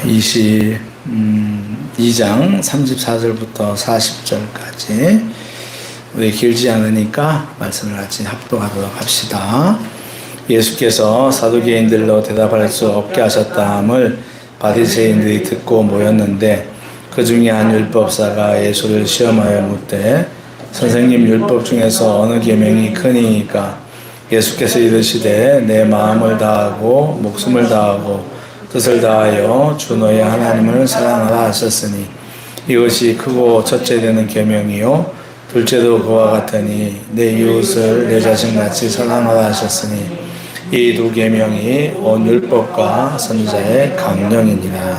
22장 34절부터 40절까지 우리 길지 않으니까 말씀을 같이 합독하도록 합시다. 예수께서 사두개인들로 대답할 수 없게 하셨다함을 바리새인들이 듣고 모였는데 그 중에 한 율법사가 예수를 시험하여 묻되 선생님, 율법 중에서 어느 계명이 크니까? 예수께서 이르시되 내 마음을 다하고 목숨을 다하고 뜻을 다하여 주 너의 하나님을 사랑하라 하셨으니 이것이 크고 첫째 되는 계명이요 둘째도 그와 같으니 내 이웃을 내 자신같이 사랑하라 하셨으니 이 두 계명이 온 율법과 선지자의 강령이니라.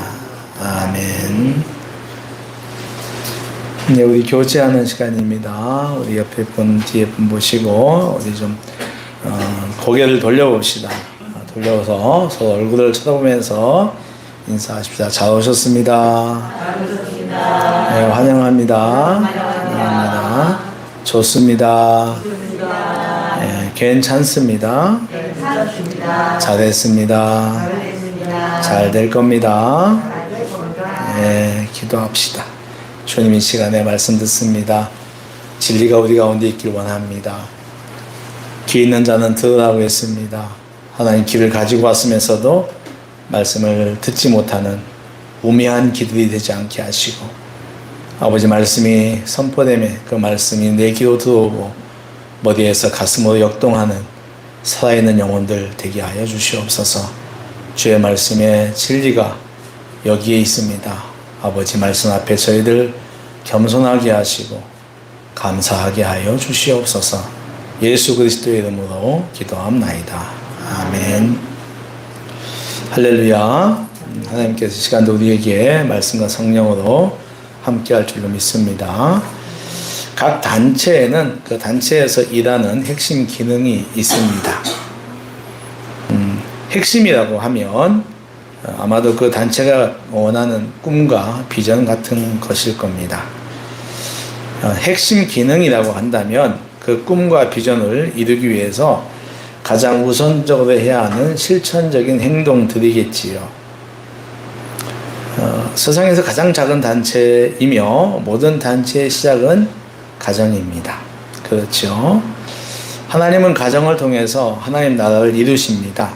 아멘. 네, 우리 교제하는 시간입니다. 우리 옆에 분 뒤에 분 보시고 우리 좀 고개를 돌려봅시다. 돌려서 서로 얼굴을 쳐다보면서 인사하십시다. 잘 오셨습니다. 네, 환영합니다. 환영합니다. 좋습니다. 네, 괜찮습니다. 잘했습니다. 잘 될 겁니다. 네, 기도합시다. 주님 이 시간에 말씀 듣습니다. 진리가 우리 가운데 있길 원합니다. 귀 있는 자는 들으라고 했습니다. 하나님 귀를 가지고 왔으면서도 말씀을 듣지 못하는 우매한 귀들이 되지 않게 하시고 아버지 말씀이 선포되면 그 말씀이 내 귀로 들어오고 머리에서 가슴으로 역동하는 살아있는 영혼들 되게 하여 주시옵소서. 주의 말씀의 진리가 여기에 있습니다. 아버지 말씀 앞에 저희들 겸손하게 하시고 감사하게 하여 주시옵소서. 예수 그리스도의 이름으로 기도합나이다. 아멘. 할렐루야. 하나님께서 시간도 우리에게 말씀과 성령으로 함께할 줄로 믿습니다. 각 단체에는 그 단체에서 일하는 핵심 기능이 있습니다. 핵심이라고 하면 아마도 그 단체가 원하는 꿈과 비전 같은 것일 겁니다. 핵심 기능이라고 한다면 그 꿈과 비전을 이루기 위해서 가장 우선적으로 해야 하는 실천적인 행동들이겠지요. 세상에서 가장 작은 단체이며 모든 단체의 시작은 가정입니다. 그렇죠. 하나님은 가정을 통해서 하나님 나라를 이루십니다.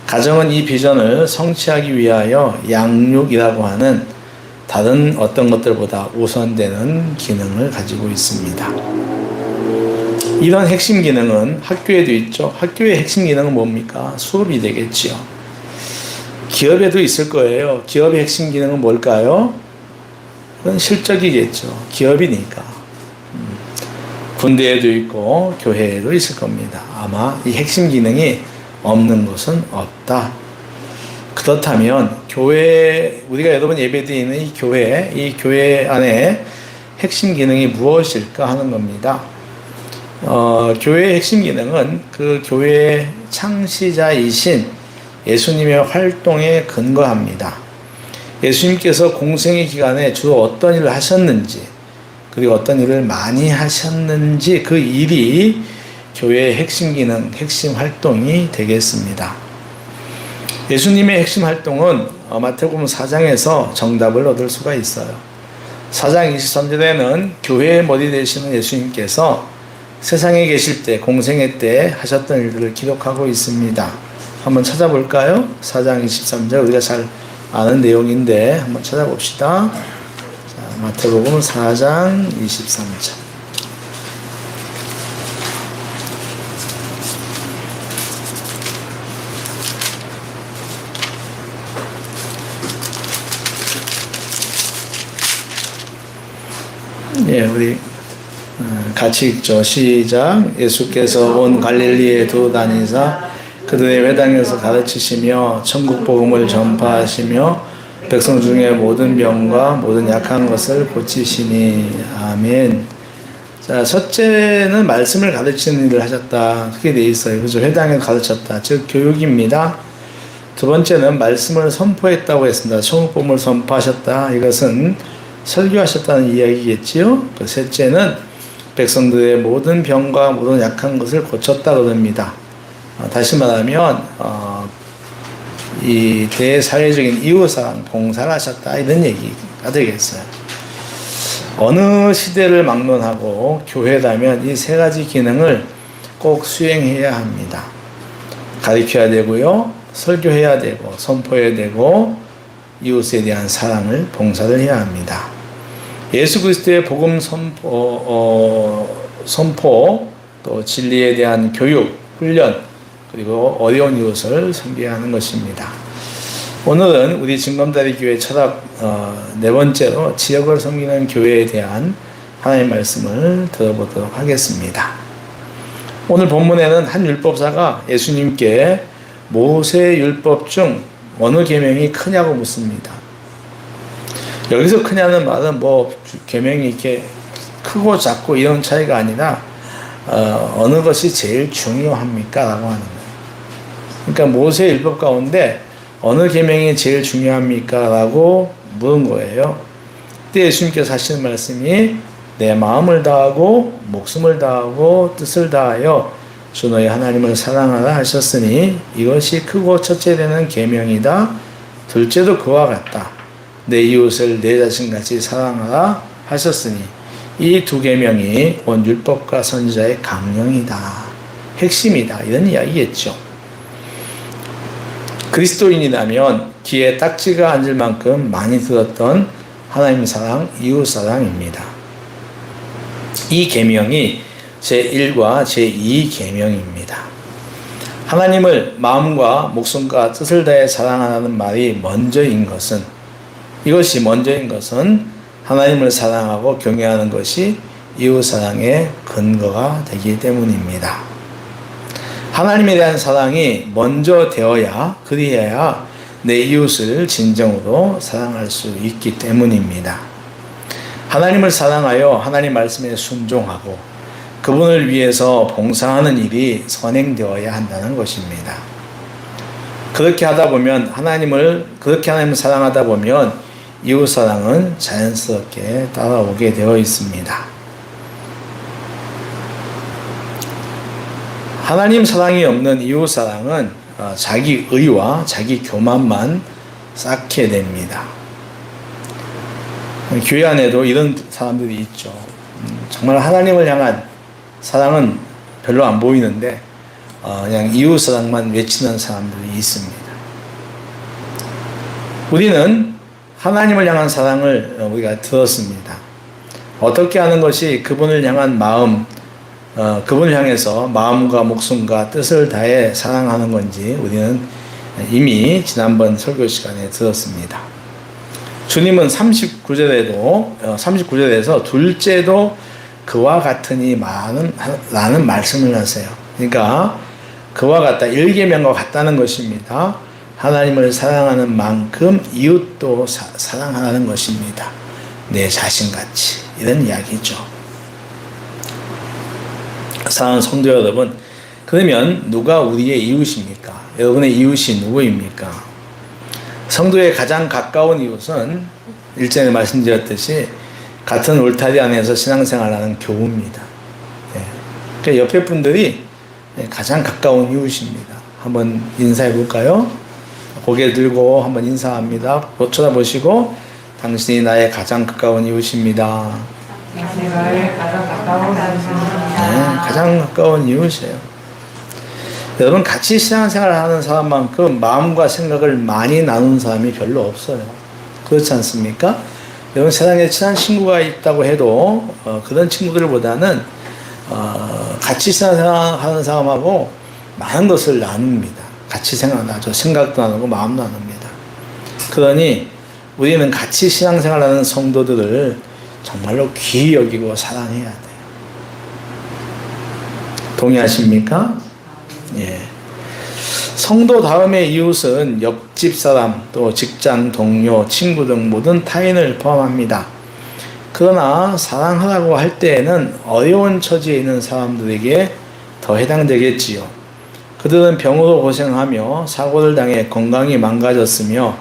가정은 이 비전을 성취하기 위하여 양육이라고 하는 다른 어떤 것들보다 우선되는 기능을 가지고 있습니다. 이런 핵심 기능은 학교에도 있죠. 학교의 핵심 기능은 뭡니까? 수업이 되겠지요. 기업에도 있을 거예요. 기업의 핵심 기능은 뭘까요? 그건 실적이겠죠. 기업이니까. 군대에도 있고 교회에도 있을 겁니다. 아마 이 핵심 기능이 없는 곳은 없다. 그렇다면 교회, 우리가 여러분 예배드리는 이 교회 안에 핵심 기능이 무엇일까 하는 겁니다. 교회의 핵심 기능은 그 교회의 창시자이신 예수님의 활동에 근거합니다. 예수님께서 공생의 기간에 주로 어떤 일을 하셨는지 그리고 어떤 일을 많이 하셨는지 그 일이 교회의 핵심 기능, 핵심 활동이 되겠습니다. 예수님의 핵심 활동은 마태복음 4장에서 정답을 얻을 수가 있어요. 4장 23절에는 교회의 머리 되시는 예수님께서 세상에 계실 때, 공생애 때 하셨던 일들을 기록하고 있습니다. 한번 찾아볼까요? 4장 23절 우리가 잘 아는 내용인데 한번 찾아봅시다. 자, 마태복음 4장 23절. 예, 우리 같이 읽죠. 시작. 예수께서 온 갈릴리에 두루다니사 그들의 회당에서 가르치시며 천국 복음을 전파하시며 백성 중에 모든 병과 모든 약한 것을 고치시니. 아멘. 자, 첫째는 말씀을 가르치는 일을 하셨다. 그렇게 돼 있어요. 그죠? 회당에 가르쳤다. 즉 교육입니다. 두 번째는 말씀을 선포했다고 했습니다. 천국 복음을 선포하셨다. 이것은 설교하셨다는 이야기겠지요. 그 셋째는 백성들의 모든 병과 모든 약한 것을 고쳤다 그럽니다. 다시 말하면 이 대사회적인 이웃사랑 봉사를 하셨다, 이런 얘기가 되겠어요. 어느 시대를 막론하고 교회라면 이 세 가지 기능을 꼭 수행해야 합니다. 가르쳐야 되고요, 설교해야 되고, 선포해야 되고, 이웃에 대한 사랑을, 봉사를 해야 합니다. 예수 그리스도의 복음 선포, 또 진리에 대한 교육, 훈련, 그리고 어려운 이웃을 섬겨야 하는 것입니다. 오늘은 우리 진검다리 교회 철학 네 번째로 지역을 섬기는 교회에 대한 하나님의 말씀을 들어보도록 하겠습니다. 오늘 본문에는 한 율법사가 예수님께 모세 율법 중 어느 계명이 크냐고 묻습니다. 여기서 크냐는 말은 뭐 계명이 이렇게 크고 작고 이런 차이가 아니라 어느 것이 제일 중요합니까? 라고 하는 거예요. 그러니까 모세 율법 가운데 어느 계명이 제일 중요합니까? 라고 물은 거예요. 그때 예수님께서 하시는 말씀이 내 마음을 다하고 목숨을 다하고 뜻을 다하여 주 너희 하나님을 사랑하라 하셨으니 이것이 크고 첫째 되는 계명이다. 둘째도 그와 같다. 내 이웃을 내 자신같이 사랑하라 하셨으니 이 두 계명이 온 율법과 선지자의 강령이다. 핵심이다. 이런 이야기겠죠. 그리스도인이라면 귀에 딱지가 앉을 만큼 많이 들었던 하나님 사랑, 이웃 사랑입니다. 이 계명이 제1과 제2 계명입니다. 하나님을 마음과 목숨과 뜻을 다해 사랑하라는 말이 이것이 먼저인 것은 하나님을 사랑하고 경외하는 것이 이웃 사랑의 근거가 되기 때문입니다. 하나님에 대한 사랑이 먼저 되어야, 그리해야 내 이웃을 진정으로 사랑할 수 있기 때문입니다. 하나님을 사랑하여 하나님 말씀에 순종하고 그분을 위해서 봉사하는 일이 선행되어야 한다는 것입니다. 그렇게 하나님을 사랑하다 보면 이웃 사랑은 자연스럽게 따라오게 되어 있습니다. 하나님 사랑이 없는 이웃 사랑은 자기 의와 자기 교만만 쌓게 됩니다. 교회 안에도 이런 사람들이 있죠. 정말 하나님을 향한 사랑은 별로 안 보이는데 그냥 이웃 사랑만 외치는 사람들이 있습니다. 우리는 하나님을 향한 사랑을 우리가 들었습니다. 어떻게 하는 것이 그분을 향한 마음, 그분을 향해서 마음과 목숨과 뜻을 다해 사랑하는 건지 우리는 이미 지난번 설교 시간에 들었습니다. 주님은 39절에서 둘째도 그와 같으니 라는 말씀을 하세요. 그러니까 그와 같다, 1계명과 같다는 것입니다. 하나님을 사랑하는 만큼 이웃도 사랑하는 것입니다. 내 자신같이, 이런 이야기죠. 사랑하는 성도 여러분, 그러면 누가 우리의 이웃입니까? 여러분의 이웃이 누구입니까? 성도의 가장 가까운 이웃은 일전에 말씀드렸듯이 같은 울타리 안에서 신앙생활하는 교우입니다. 네. 그러니까 옆에 분들이 가장 가까운 이웃입니다. 한번 인사해 볼까요? 고개 들고 한번 인사합니다. 쳐다보시고 당신이 나의 가장 가까운 이웃입니다. 당신이 나의 가장 가까운 이웃입니다. 네, 가장 가까운 이웃이에요. 여러분, 같이 신앙생활을 하는 사람만큼 마음과 생각을 많이 나누는 사람이 별로 없어요. 그렇지 않습니까? 여러분, 세상에 친한 친구가 있다고 해도 그런 친구들보다는 같이 신앙생활하는 사람하고 많은 것을 나눕니다. 같이 생각나죠. 생각도 나누고 마음도 나눕니다. 그러니 우리는 같이 신앙생활하는 성도들을 정말로 귀히 여기고 사랑해야 돼요. 동의하십니까? 예. 성도 다음의 이웃은 옆집 사람, 또 직장 동료, 친구 등 모든 타인을 포함합니다. 그러나 사랑하라고 할 때에는 어려운 처지에 있는 사람들에게 더 해당되겠지요. 그들은 병으로 고생하며 사고를 당해 건강이 망가졌으며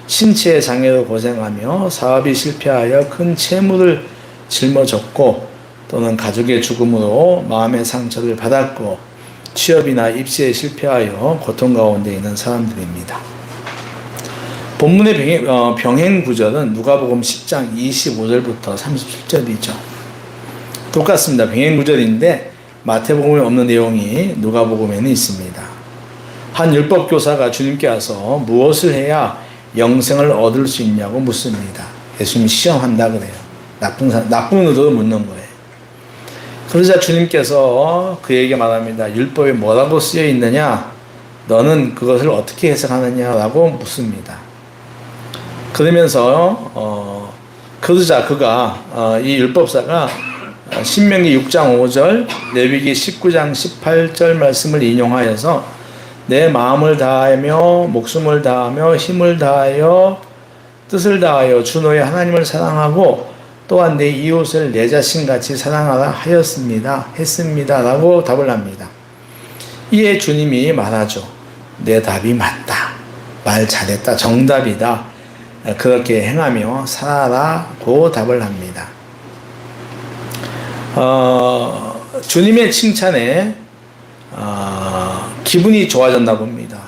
신체의 장애로 고생하며 사업이 실패하여 큰 채무를 짊어졌고 또는 가족의 죽음으로 마음의 상처를 받았고 취업이나 입시에 실패하여 고통 가운데 있는 사람들입니다. 본문의 병행 구절은 누가복음 10장 25절부터 37절이죠. 똑같습니다. 병행 구절인데 마태복음에 없는 내용이 누가복음에는 있습니다. 한 율법 교사가 주님께 와서 무엇을 해야 영생을 얻을 수 있냐고 묻습니다. 예수님이 시험한다 그래요. 나쁜 의도로 묻는 거예요. 그러자 주님께서 그에게 말합니다. 율법에 뭐라고 쓰여 있느냐? 너는 그것을 어떻게 해석하느냐라고 묻습니다. 그러면서 그러자 그가 이 율법사가 신명기 6장 5절, 레위기 19장 18절 말씀을 인용하여서 내 마음을 다하며 목숨을 다하며 힘을 다하여 뜻을 다하여 주 너의 하나님을 사랑하고 또한 내 이웃을 내 자신같이 사랑하라 했습니다 라고 답을 합니다. 이에 주님이 말하죠. 내 답이 맞다. 말 잘했다. 정답이다. 그렇게 행하며 살아라고 답을 합니다. 주님의 칭찬에 기분이 좋아졌나 봅니다.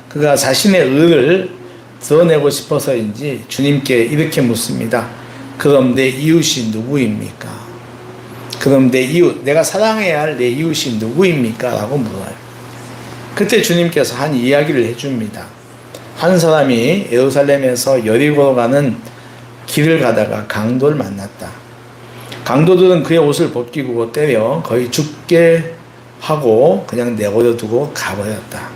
그가 자신의 의를 드러내고 싶어서인지 주님께 이렇게 묻습니다. 그럼 내 이웃이 누구입니까? 그럼 내 이웃, 내가 사랑해야 할 내 이웃이 누구입니까? 라고 물어요. 그때 주님께서 한 이야기를 해줍니다. 한 사람이 예루살렘에서 여리고로 가는 길을 가다가 강도를 만났다. 강도들은 그의 옷을 벗기고 때려 거의 죽게 하고 그냥 내버려 두고 가버렸다.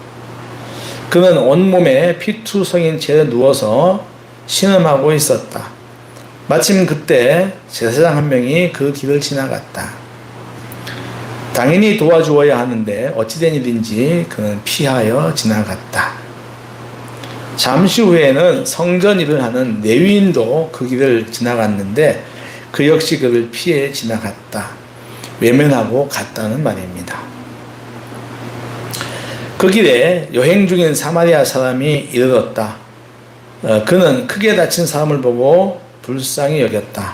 그는 온몸에 피투성인 채로 누워서 신음하고 있었다. 마침 그때 제사장 한 명이 그 길을 지나갔다. 당연히 도와주어야 하는데 어찌된 일인지 그는 피하여 지나갔다. 잠시 후에는 성전 일을 하는 레위인도 그 길을 지나갔는데 그 역시 그를 피해 지나갔다. 외면하고 갔다는 말입니다. 그 길에 여행 중인 사마리아 사람이 이르렀다. 그는 크게 다친 사람을 보고 불쌍히 여겼다.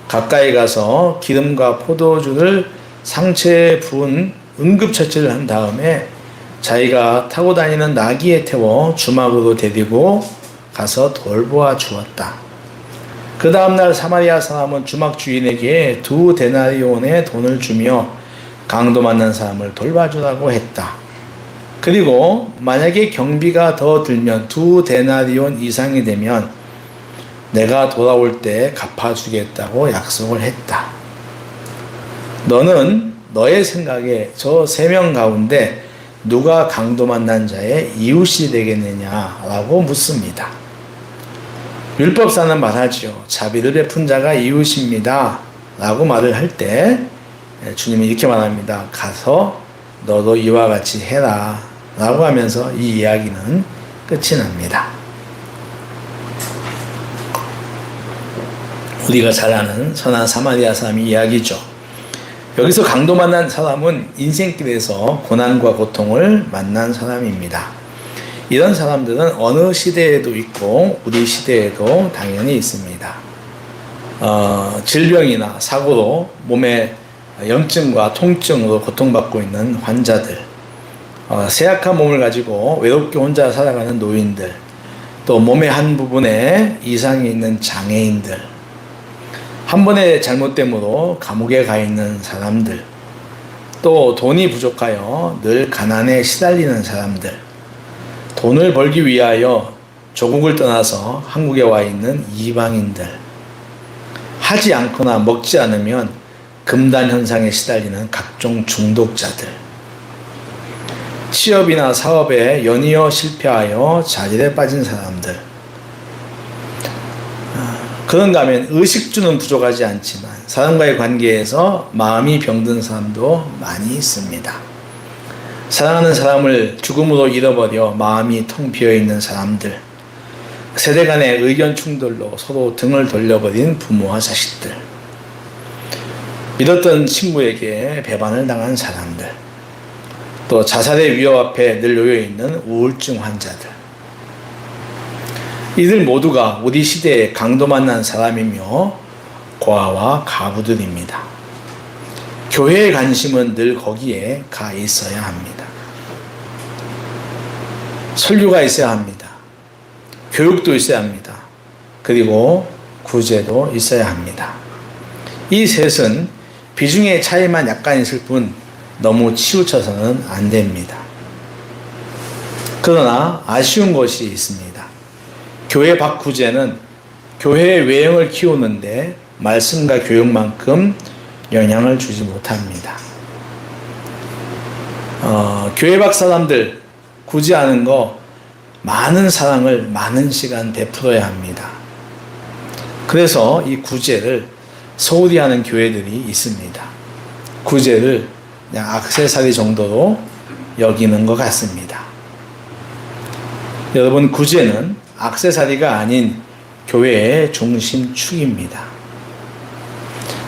가까이 가서 기름과 포도주를 상처에 부은 응급처치를 한 다음에 자기가 타고 다니는 나귀에 태워 주막으로 데리고 가서 돌보아 주었다. 그 다음날 사마리아 사람은 주막 주인에게 2 데나리온의 돈을 주며 강도 만난 사람을 돌봐주라고 했다. 그리고 만약에 경비가 더 들면 2 데나리온 이상이 되면 내가 돌아올 때 갚아주겠다고 약속을 했다. 너는 너의 생각에 저 3명 가운데 누가 강도 만난 자의 이웃이 되겠느냐라고 묻습니다. 율법사는 말하죠. 자비를 베푼 자가 이웃입니다 라고 말을 할 때 주님이 이렇게 말합니다. 가서 너도 이와 같이 해라 라고 하면서 이 이야기는 끝이 납니다. 우리가 잘 아는 선한 사마리아 사람의 이야기죠. 여기서 강도 만난 사람은 인생길에서 고난과 고통을 만난 사람입니다. 이런 사람들은 어느 시대에도 있고 우리 시대에도 당연히 있습니다. 질병이나 사고로 몸에 염증과 통증으로 고통받고 있는 환자들, 쇠약한 몸을 가지고 외롭게 혼자 살아가는 노인들, 또 몸의 한 부분에 이상이 있는 장애인들, 한 번의 잘못됨으로 감옥에 가 있는 사람들, 또 돈이 부족하여 늘 가난에 시달리는 사람들, 돈을 벌기 위하여 조국을 떠나서 한국에 와 있는 이방인들, 하지 않거나 먹지 않으면 금단 현상에 시달리는 각종 중독자들, 취업이나 사업에 연이어 실패하여 자질에 빠진 사람들, 그런가 하면 의식주는 부족하지 않지만 사람과의 관계에서 마음이 병든 사람도 많이 있습니다. 사랑하는 사람을 죽음으로 잃어버려 마음이 텅 비어있는 사람들, 세대 간의 의견 충돌로 서로 등을 돌려버린 부모와 자식들, 믿었던 친구에게 배반을 당한 사람들, 또 자살의 위협 앞에 늘 놓여있는 우울증 환자들, 이들 모두가 우리 시대에 강도 만난 사람이며 고아와 가부들입니다. 교회의 관심은 늘 거기에 가 있어야 합니다. 설교가 있어야 합니다. 교육도 있어야 합니다. 그리고 구제도 있어야 합니다. 이 셋은 비중의 차이만 약간 있을 뿐 너무 치우쳐서는 안 됩니다. 그러나 아쉬운 것이 있습니다. 교회 밖 구제는 교회의 외형을 키우는데 말씀과 교육만큼 영향을 주지 못합니다. 교회 밖 사람들 구제하는 거 많은 사랑을 많은 시간 베풀어야 합니다. 그래서 이 구제를 소홀히 하는 교회들이 있습니다. 구제를 그냥 액세서리 정도로 여기는 것 같습니다. 여러분, 구제는 액세서리가 아닌 교회의 중심축입니다.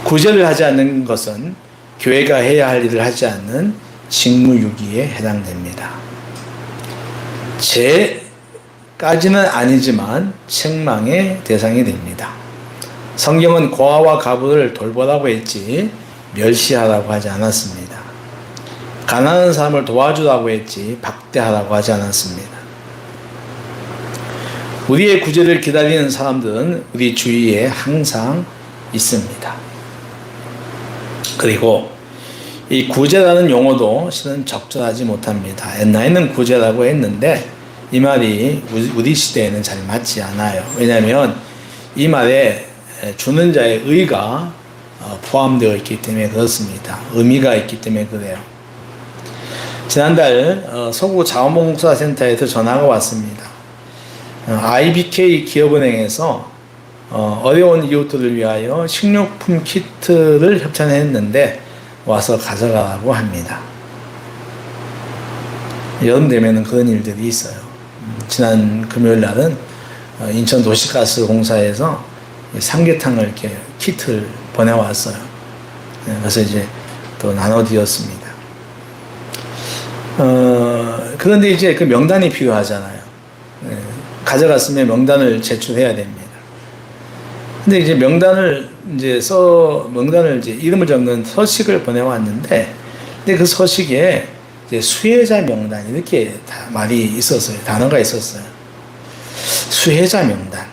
구제를 하지 않는 것은 교회가 해야 할 일을 하지 않는 직무유기에 해당됩니다. 죄까지는 아니지만 책망의 대상이 됩니다. 성경은 고아와 가부를 돌보라고 했지 멸시하라고 하지 않았습니다. 가난한 사람을 도와주라고 했지 박대하라고 하지 않았습니다. 우리의 구제를 기다리는 사람들은 우리 주위에 항상 있습니다. 그리고 이 구제라는 용어도 실은 적절하지 못합니다. 옛날에는 구제라고 했는데 이 말이 우리 시대에는 잘 맞지 않아요. 왜냐하면 이 말에 주는 자의 의가 포함되어 있기 때문에 그렇습니다. 의미가 있기 때문에 그래요. 지난달 서구 자원봉사센터에서 전화가 왔습니다. IBK 기업은행에서 어려운 이웃들을 위하여 식료품 키트를 협찬했는데 와서 가져가라고 합니다. 여름 되면 그런 일들이 있어요. 지난 금요일 날은 인천 도시가스 공사에서 삼계탕을 이렇게 키트를 보내왔어요. 그래서 이제 또 나눠드렸습니다. 그런데 이제 그 명단이 필요하잖아요. 가져갔으면 명단을 제출해야 됩니다. 근데 이제 명단을 이제 이름을 적는 서식을 보내왔는데, 근데 그 서식에 이제 수혜자 명단 이렇게 말이 있었어요. 단어가 있었어요. 수혜자 명단.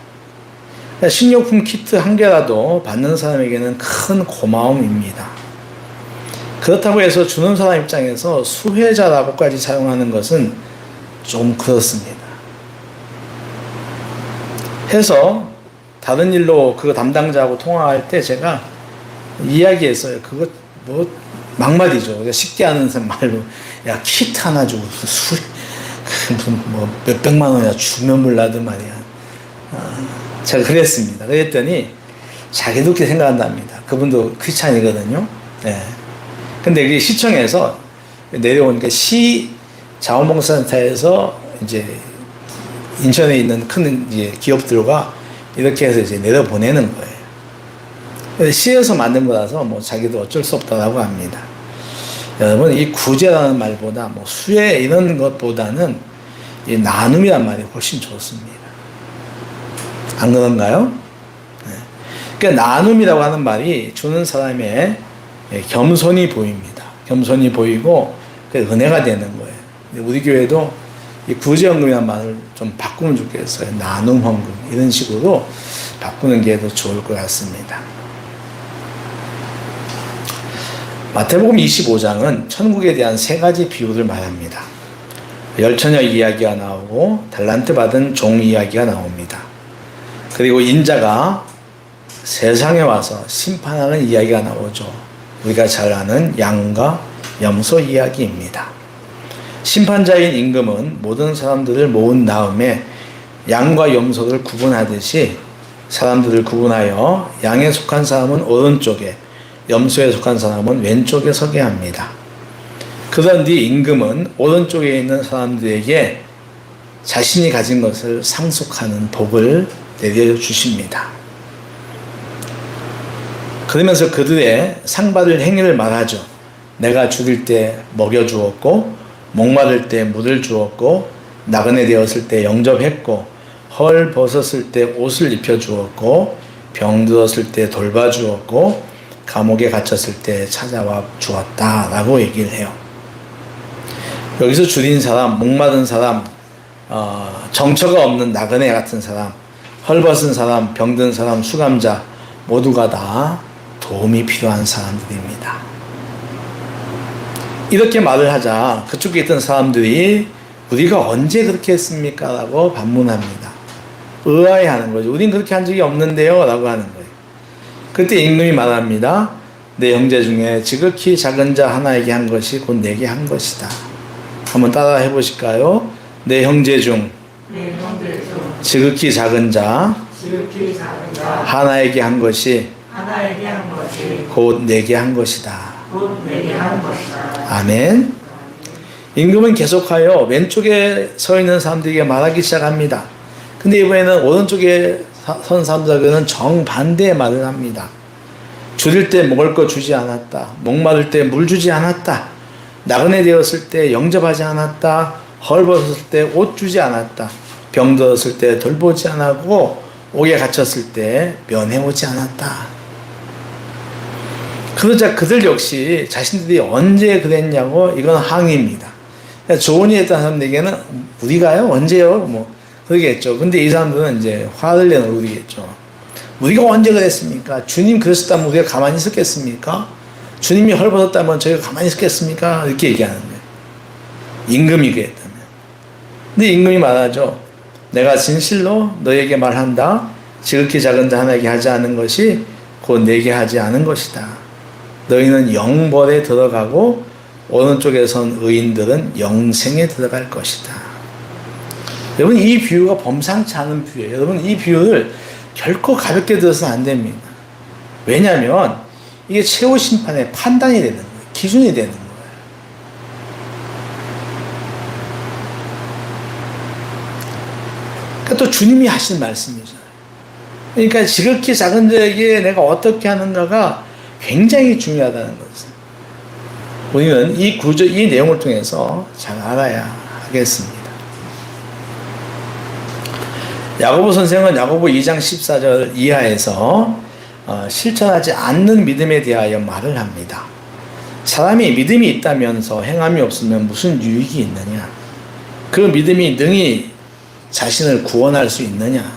그러니까 식료품 키트 한 개라도 받는 사람에게는 큰 고마움입니다. 그렇다고 해서 주는 사람 입장에서 수혜자라고까지 사용하는 것은 좀 그렇습니다. 해서 다른 일로 그 담당자하고 통화할 때 제가 이야기했어요. 그거 뭐 막말이죠. 쉽게 하는 말로 야 키트 하나 주고 뭐 몇백만 원이나 주면 몰라도 말이야. 제가 그랬습니다. 그랬더니 자기도 그렇게 생각한답니다. 그분도 크리스찬이거든요. 네. 근데 그게 시청에서 내려오니까 시 자원봉사센터에서 이제 인천에 있는 큰 이제 기업들과 이렇게 해서 이제 내려보내는 거예요. 근데 시에서 만든 거라서 뭐 자기도 어쩔 수 없다라고 합니다. 여러분, 이 구제라는 말보다 뭐 수혜 이런 것보다는 이 나눔이란 말이 훨씬 좋습니다. 안 그런가요? 네. 그러니까 나눔이라고 하는 말이 주는 사람의 겸손이 보입니다. 겸손이 보이고 은혜가 되는 거예요. 우리 교회도 이 구제헌금이라는 말을 좀 바꾸면 좋겠어요. 나눔헌금 이런 식으로 바꾸는 게 더 좋을 것 같습니다. 마태복음 25장은 천국에 대한 세 가지 비유를 말합니다. 열처녀 이야기가 나오고 달란트 받은 종 이야기가 나옵니다. 그리고 인자가 세상에 와서 심판하는 이야기가 나오죠. 우리가 잘 아는 양과 염소 이야기입니다. 심판자인 임금은 모든 사람들을 모은 다음에 양과 염소를 구분하듯이 사람들을 구분하여 양에 속한 사람은 오른쪽에, 염소에 속한 사람은 왼쪽에 서게 합니다. 그런 뒤 임금은 오른쪽에 있는 사람들에게 자신이 가진 것을 상속하는 복을 내려주십니다. 그러면서 그들의 상받을 행위를 말하죠. 내가 죽일 때 먹여주었고 목마를 때 물을 주었고 나그네 되었을 때 영접했고 헐 벗었을 때 옷을 입혀주었고 병들었을 때 돌봐주었고 감옥에 갇혔을 때 찾아와 주었다 라고 얘기를 해요. 여기서 줄인 사람, 목마른 사람, 정처가 없는 나그네 같은 사람, 헐벗은 사람, 병든 사람, 수감자 모두가 다 도움이 필요한 사람들입니다. 이렇게 말을 하자 그쪽에 있던 사람들이 우리가 언제 그렇게 했습니까? 라고 반문합니다. 의아해하는 거죠. 우린 그렇게 한 적이 없는데요? 라고 하는 거예요. 그때 임금이 말합니다. 내 형제 중에 지극히 작은 자 하나에게 한 것이 곧 내게 한 것이다. 한번 따라 해보실까요? 내 형제 중 지극히 작은 자 하나에게 한 것이 곧 내게 한 것이다. 아멘. 임금은 계속하여 왼쪽에 서 있는 사람들에게 말하기 시작합니다. 근데 이번에는 오른쪽에 선 사람들에게는 정반대의 말을 합니다. 줄일 때 먹을 거 주지 않았다. 목마를 때 물 주지 않았다. 나그네 되었을 때 영접하지 않았다. 헐벗었을 때 옷 주지 않았다. 병들었을 때 돌보지 않았고 옥에 갇혔을 때 면회오지 않았다. 그러자 그들 역시 자신들이 언제 그랬냐고 이건 항의입니다. 조언이 했다는 사람들에게는 우리가요? 언제요? 뭐 그러겠죠. 근데 이 사람들은 이제 화를 내는 우리겠죠. 우리가 언제 그랬습니까? 주님 그랬었다면 우리가 가만히 있었겠습니까? 주님이 헐벗었다면 저희가 가만히 있었겠습니까? 이렇게 얘기하는 거예요. 임금이 그랬다면. 근데 임금이 말하죠. 내가 진실로 너에게 말한다. 지극히 작은 자 하나에게 하지 않은 것이 곧 내게 하지 않은 것이다. 너희는 영벌에 들어가고 오른쪽에 선 의인들은 영생에 들어갈 것이다. 여러분 이 비유가 범상치 않은 비유예요. 여러분 이 비유를 결코 가볍게 들어서는 안 됩니다. 왜냐하면 이게 최후 심판의 판단이 되는 거예요. 기준이 되는 거예요. 그러니까 또 주님이 하신 말씀이잖아요. 그러니까 지극히 작은 자에게 내가 어떻게 하는가가 굉장히 중요하다는 것을 우리는 이 구조, 이 내용을 통해서 잘 알아야 하겠습니다. 야고보 선생은 야고보 2장 14절 이하에서 실천하지 않는 믿음에 대하여 말을 합니다. 사람이 믿음이 있다면서 행함이 없으면 무슨 유익이 있느냐? 그 믿음이 능히 자신을 구원할 수 있느냐?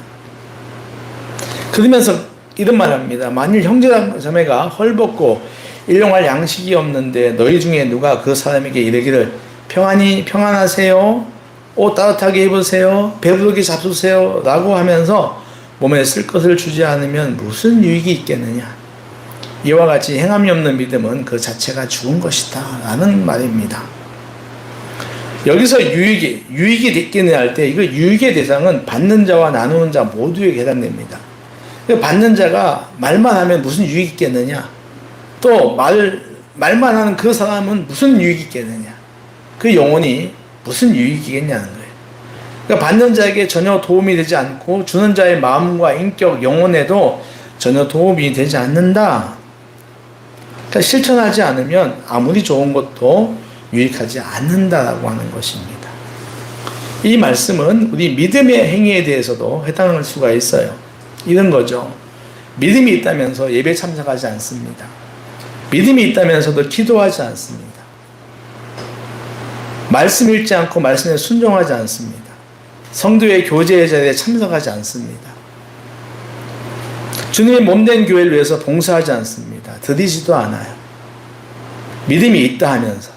그러면서 이런 말을 합니다. 만일 형제나 자매가 헐벗고 일용할 양식이 없는데 너희 중에 누가 그 사람에게 이르기를 평안하세요? 옷 따뜻하게 입으세요. 배부르게 잡수세요. 라고 하면서 몸에 쓸 것을 주지 않으면 무슨 유익이 있겠느냐. 이와 같이 행함이 없는 믿음은 그 자체가 죽은 것이다. 라는 말입니다. 여기서 유익이 있겠느냐 할 때 이거 유익의 대상은 받는 자와 나누는 자 모두에게 해당됩니다. 받는 자가 말만 하면 무슨 유익이 있겠느냐. 또 말만 하는 그 사람은 무슨 유익이 있겠느냐. 그 영혼이 무슨 유익이겠냐는 거예요. 그러니까 받는 자에게 전혀 도움이 되지 않고 주는 자의 마음과 인격, 영혼에도 전혀 도움이 되지 않는다. 그러니까 실천하지 않으면 아무리 좋은 것도 유익하지 않는다라고 하는 것입니다. 이 말씀은 우리 믿음의 행위에 대해서도 해당할 수가 있어요. 이런 거죠. 믿음이 있다면서 예배 참석하지 않습니다. 믿음이 있다면서도 기도하지 않습니다. 말씀 읽지 않고 말씀에 순종하지 않습니다. 성도의 교제의 자리에 참석하지 않습니다. 주님의 몸된 교회를 위해서 봉사하지 않습니다. 드리지도 않아요. 믿음이 있다 하면서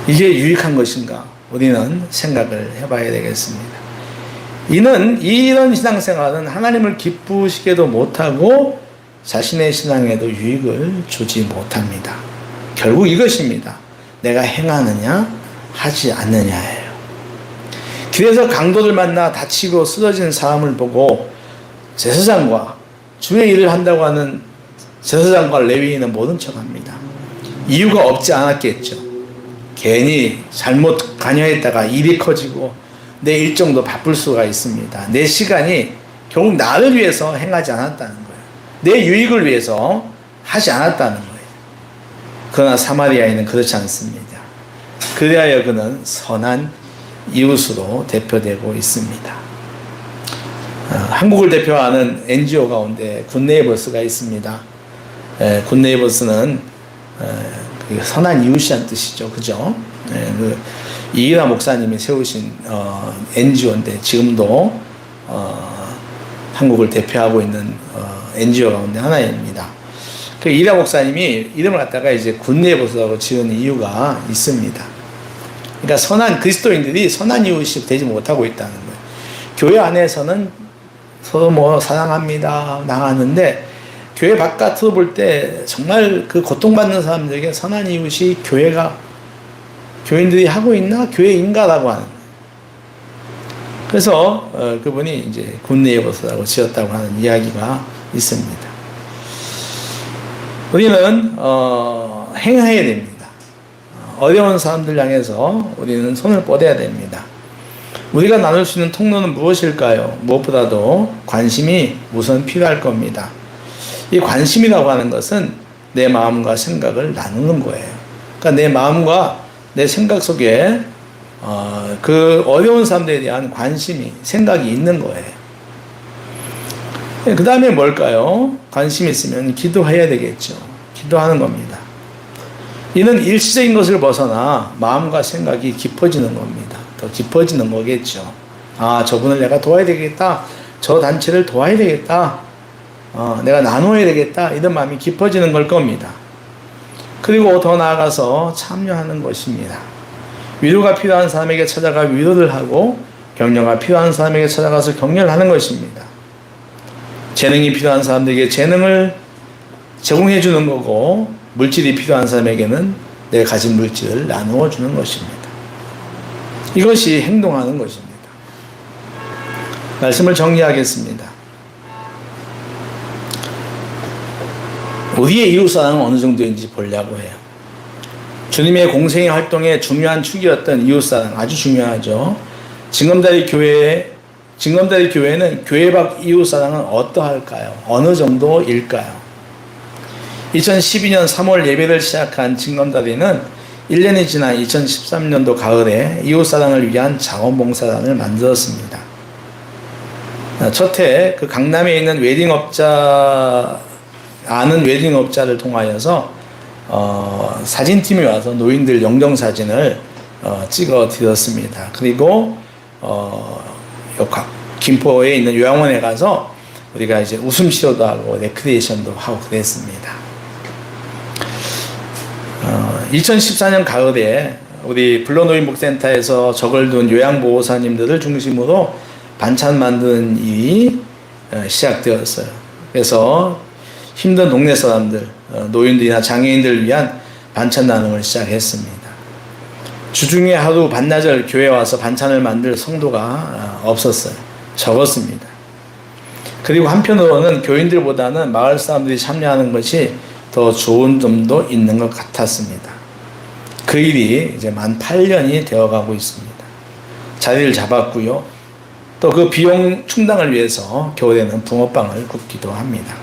이게 유익한 것인가? 우리는 생각을 해봐야 되겠습니다. 이런 신앙생활은 하나님을 기쁘시게도 못하고 자신의 신앙에도 유익을 주지 못합니다. 결국 이것입니다. 내가 행하느냐 하지 않느냐예요. 길에서 강도를 만나 다치고 쓰러진 사람을 보고 제사장과 주의 일을 한다고 하는 제사장과 레위인은 모른 척합니다. 이유가 없지 않았겠죠. 괜히 잘못 관여했다가 일이 커지고 내 일정도 바쁠 수가 있습니다. 내 시간이 결국 나를 위해서 행하지 않았다는 거예요. 내 유익을 위해서 하지 않았다는 거예요. 그러나 사마리아인은 그렇지 않습니다. 그리하여 그는 선한 이웃으로 대표되고 있습니다. 한국을 대표하는 NGO 가운데 굿네이버스가 있습니다. 굿네이버스는 선한 이웃이란 뜻이죠. 그죠? 이일화 목사님이 세우신 NGO인데 지금도 한국을 대표하고 있는 NGO 가운데 하나입니다. 그 이일화 목사님이 이름을 갖다가 이제 굿네이버스라고 지은 이유가 있습니다. 그러니까 선한 그리스도인들이 선한 이웃이 되지 못하고 있다는 거예요. 교회 안에서는 서로 뭐 사랑합니다 나가는데 교회 바깥으로 볼 때 정말 그 고통받는 사람들에게 선한 이웃이 교인들이 하고 있나 교회인가라고 하는 거예요. 그래서 그분이 이제 굿네이버스라고 지었다고 하는 이야기가 있습니다. 우리는 행해야 됩니다. 어려운 사람들 향해서 우리는 손을 뻗어야 됩니다. 우리가 나눌 수 있는 통로는 무엇일까요? 무엇보다도 관심이 우선 필요할 겁니다. 이 관심이라고 하는 것은 내 마음과 생각을 나누는 거예요. 그러니까 내 마음과 내 생각 속에 그 어려운 사람들에 대한 관심이, 생각이 있는 거예요. 그 다음에 뭘까요? 관심이 있으면 기도해야 되겠죠. 기도하는 겁니다. 이는 일시적인 것을 벗어나 마음과 생각이 깊어지는 겁니다. 더 깊어지는 거겠죠. 아, 저분을 내가 도와야 되겠다. 저 단체를 도와야 되겠다. 내가 나눠야 되겠다. 이런 마음이 깊어지는 걸 겁니다. 그리고 더 나아가서 참여하는 것입니다. 위로가 필요한 사람에게 찾아가 위로를 하고 격려가 필요한 사람에게 찾아가서 격려를 하는 것입니다. 재능이 필요한 사람들에게 재능을 제공해 주는 거고 물질이 필요한 사람에게는 내가 가진 물질을 나누어 주는 것입니다. 이것이 행동하는 것입니다. 말씀을 정리하겠습니다. 우리의 이웃사랑은 어느 정도인지 보려고 해요. 주님의 공생의 활동의 중요한 축이었던 이웃사랑, 아주 중요하죠. 징검다리 교회는 교회 밖 이웃사랑은 어떠할까요? 어느 정도일까요? 2012년 3월 예배를 시작한 징검다리는 1년이 지난 2013년도 가을에 이웃사랑을 위한 자원봉사단을 만들었습니다. 첫해 그 강남에 있는 아는 웨딩업자를 통하여서 사진팀이 와서 노인들 영정사진을 찍어 드렸습니다. 그리고 김포에 있는 요양원에 가서 우리가 이제 웃음 치료도 하고 레크리에이션도 하고 그랬습니다. 2014년 가을에 우리 불로노인복센터에서 적을 둔 요양보호사님들을 중심으로 반찬 만드는 일이 시작되었어요. 그래서 힘든 동네 사람들, 노인들이나 장애인들을 위한 반찬 나눔을 시작했습니다. 주중에 하루 반나절 교회에 와서 반찬을 만들 성도가 없었어요. 적었습니다. 그리고 한편으로는 교인들보다는 마을 사람들이 참여하는 것이 더 좋은 점도 있는 것 같았습니다. 그 일이 이제 만 8년이 되어가고 있습니다. 자리를 잡았고요. 또 그 비용 충당을 위해서 겨울에는 붕어빵을 굽기도 합니다.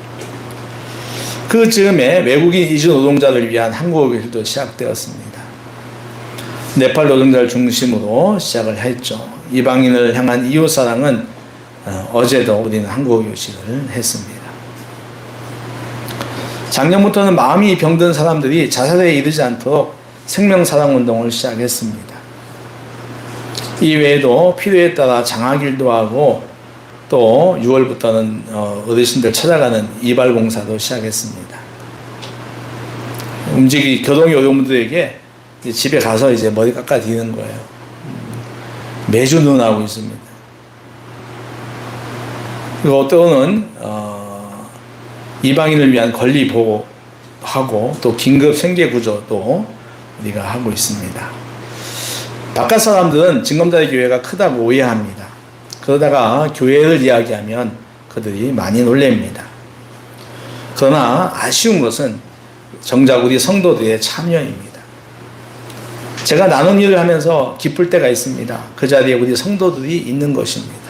그 즈음에 외국인 이주 노동자를 위한 한국어교실도 시작되었습니다. 네팔 노동자를 중심으로 시작을 했죠. 이방인을 향한 이웃사랑은 어제도 우리는 한국어교실을 했습니다. 작년부터는 마음이 병든 사람들이 자살에 이르지 않도록 생명사랑운동을 시작했습니다. 이 외에도 필요에 따라 장학일도 하고 또 6월부터는 어르신들 찾아가는 이발봉사도 시작했습니다. 교동이 어려운 분들에게 집에 가서 이제 머리 깎아드리는 거예요. 매주 논하고 있습니다. 그리고 또는 이방인을 위한 권리 보호하고 또 긴급 생계 구조도 우리가 하고 있습니다. 바깥 사람들은 징검다리 교회가 크다고 오해합니다. 그러다가 교회를 이야기하면 그들이 많이 놀랍니다. 그러나 아쉬운 것은 정작 우리 성도들의 참여입니다. 제가 나눈 일을 하면서 기쁠 때가 있습니다. 그 자리에 우리 성도들이 있는 것입니다.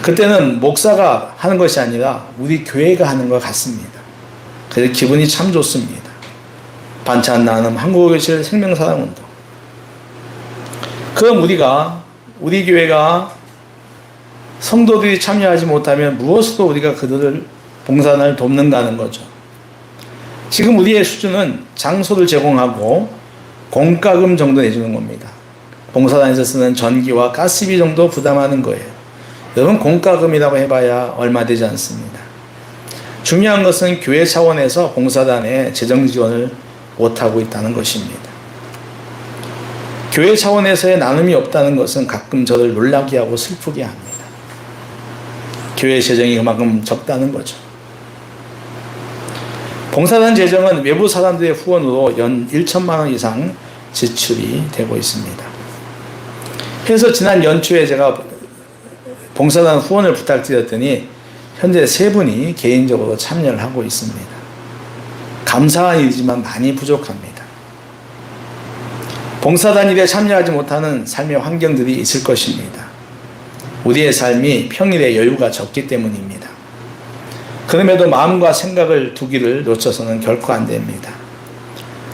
그때는 목사가 하는 것이 아니라 우리 교회가 하는 것 같습니다. 그래서 기분이 참 좋습니다. 반찬 나눔, 한국어교실, 생명사랑운동. 그럼 우리 교회가 성도들이 참여하지 못하면 무엇으로 우리가 그들을 봉사를 돕는다는 거죠. 지금 우리의 수준은 장소를 제공하고 공과금 정도 내주는 겁니다. 봉사단에서 쓰는 전기와 가스비 정도 부담하는 거예요. 여러분 공과금이라고 해봐야 얼마 되지 않습니다. 중요한 것은 교회 차원에서 봉사단에 재정 지원을 못하고 있다는 것입니다. 교회 차원에서의 나눔이 없다는 것은 가끔 저를 놀라게 하고 슬프게 합니다. 교회 재정이 그만큼 적다는 거죠. 봉사단 재정은 외부 사람들의 후원으로 연 1천만 원 이상 지출이 되고 있습니다. 그래서 지난 연초에 제가 봉사단 후원을 부탁드렸더니 현재 3분이 개인적으로 참여를 하고 있습니다. 감사한 일이지만 많이 부족합니다. 봉사단 일에 참여하지 못하는 삶의 환경들이 있을 것입니다. 우리의 삶이 평일에 여유가 적기 때문입니다. 그럼에도 마음과 생각을 두기를 놓쳐서는 결코 안 됩니다.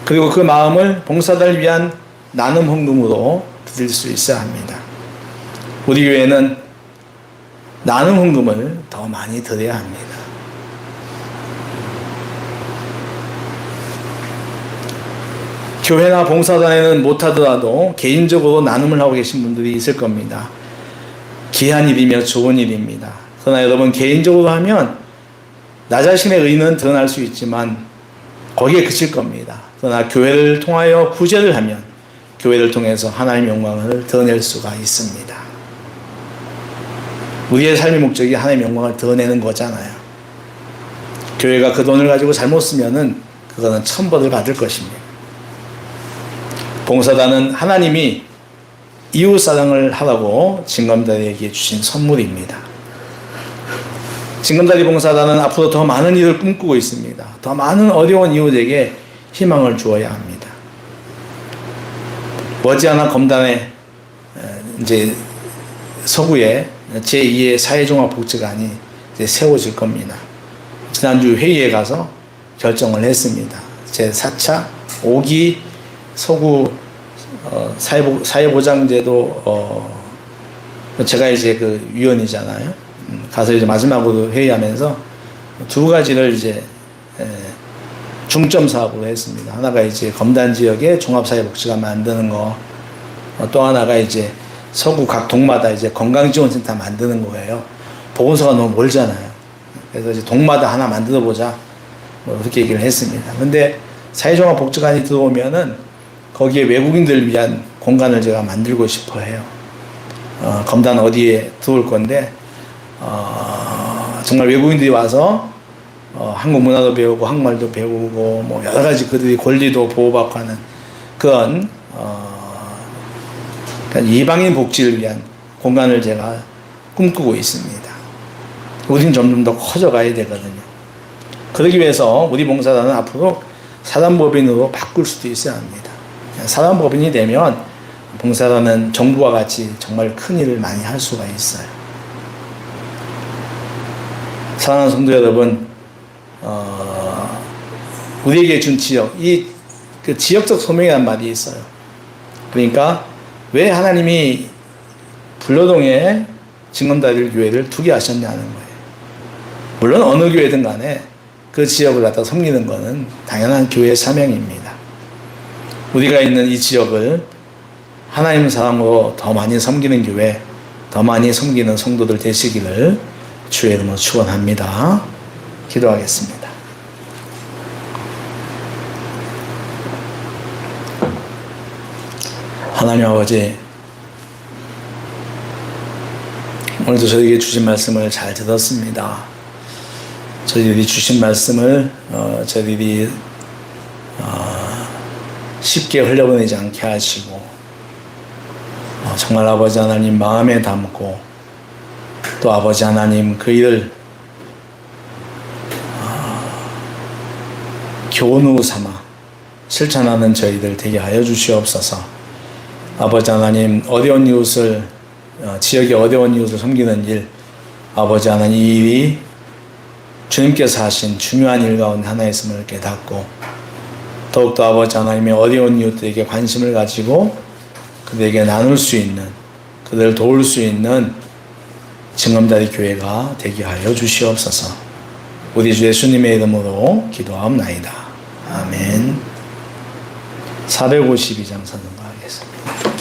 그리고 그 마음을 봉사단을 위한 나눔 헌금으로 드릴 수 있어야 합니다. 우리 교회는 나눔 헌금을 더 많이 드려야 합니다. 교회나 봉사단에는 못하더라도 개인적으로 나눔을 하고 계신 분들이 있을 겁니다. 귀한 일이며 좋은 일입니다. 그러나 여러분 개인적으로 하면 나 자신의 의는 드러날 수 있지만 거기에 그칠 겁니다. 그러나 교회를 통하여 구제를 하면 교회를 통해서 하나님의 영광을 드러낼 수가 있습니다. 우리의 삶의 목적이 하나님의 영광을 드러내는 거잖아요. 교회가 그 돈을 가지고 잘못 쓰면은 그거는 천벌을 받을 것입니다. 봉사단은 하나님이 이웃사랑을 하라고 징검다리에게 주신 선물입니다. 징검다리 봉사단은 앞으로 더 많은 일을 꿈꾸고 있습니다. 더 많은 어려운 이웃에게 희망을 주어야 합니다. 머지않아 검단에 이제 서구에 제2의 사회종합복지관이 이제 세워질 겁니다. 지난주 회의에 가서 결정을 했습니다. 제4차 5기 서구 사회보장제도 제가 이제 그 위원이잖아요. 가서 이제 마지막으로 회의하면서 2가지를 이제 중점 사업으로 했습니다. 하나가 이제 검단 지역에 종합사회복지관 만드는 거, 또 하나가 이제 서구 각 동마다 이제 건강지원센터 만드는 거예요. 보건소가 너무 멀잖아요. 그래서 이제 동마다 하나 만들어 보자, 뭐 그렇게 얘기를 했습니다. 근데 사회종합복지관이 들어오면은 거기에 외국인들을 위한 공간을 제가 만들고 싶어 해요. 검단 어디에 들어올 건데, 정말 외국인들이 와서 한국 문화도 배우고 한국말도 배우고 뭐 여러 가지 그들이 권리도 보호받고 하는 그런 이방인 복지를 위한 공간을 제가 꿈꾸고 있습니다. 우린 점점 더 커져가야 되거든요. 그러기 위해서 우리 봉사단은 앞으로 사단법인으로 바꿀 수도 있어야 합니다. 사단법인이 되면 봉사단은 정부와 같이 정말 큰 일을 많이 할 수가 있어요. 사랑하는 성도 여러분, 우리에게 준 지역, 그 지역적 소명이라는 말이 있어요. 그러니까 왜 하나님이 불로동에 징검다리 교회를 두게 하셨냐는 거예요. 물론 어느 교회든 간에 그 지역을 갖다 섬기는 것은 당연한 교회의 사명입니다. 우리가 있는 이 지역을 하나님 사랑으로 더 많이 섬기는 교회, 더 많이 섬기는 성도들 되시기를 주의 이름으로 축원합니다. 기도하겠습니다. 하나님 아버지, 오늘도 저에게 주신 말씀을 잘 들었습니다. 저희들이 주신 말씀을 저희들이 쉽게 흘려보내지 않게 하시고 정말 아버지 하나님 마음에 담고 또 아버지 하나님 그 일을 교훈으로 삼아 실천하는 저희들 되게 하여 주시옵소서. 아버지 하나님 어려운 이웃을 지역의 어려운 이웃을 섬기는 일, 아버지 하나님 이 일이 주님께서 하신 중요한 일 가운데 하나였음을 깨닫고 더욱더 아버지 하나님의 어려운 이웃들에게 관심을 가지고 그들에게 나눌 수 있는, 그들을 도울 수 있는 징검다리 교회가 되게 하여 주시옵소서. 우리 주 예수님의 이름으로 기도하옵나이다. 아멘. 452장 선언하겠습니다.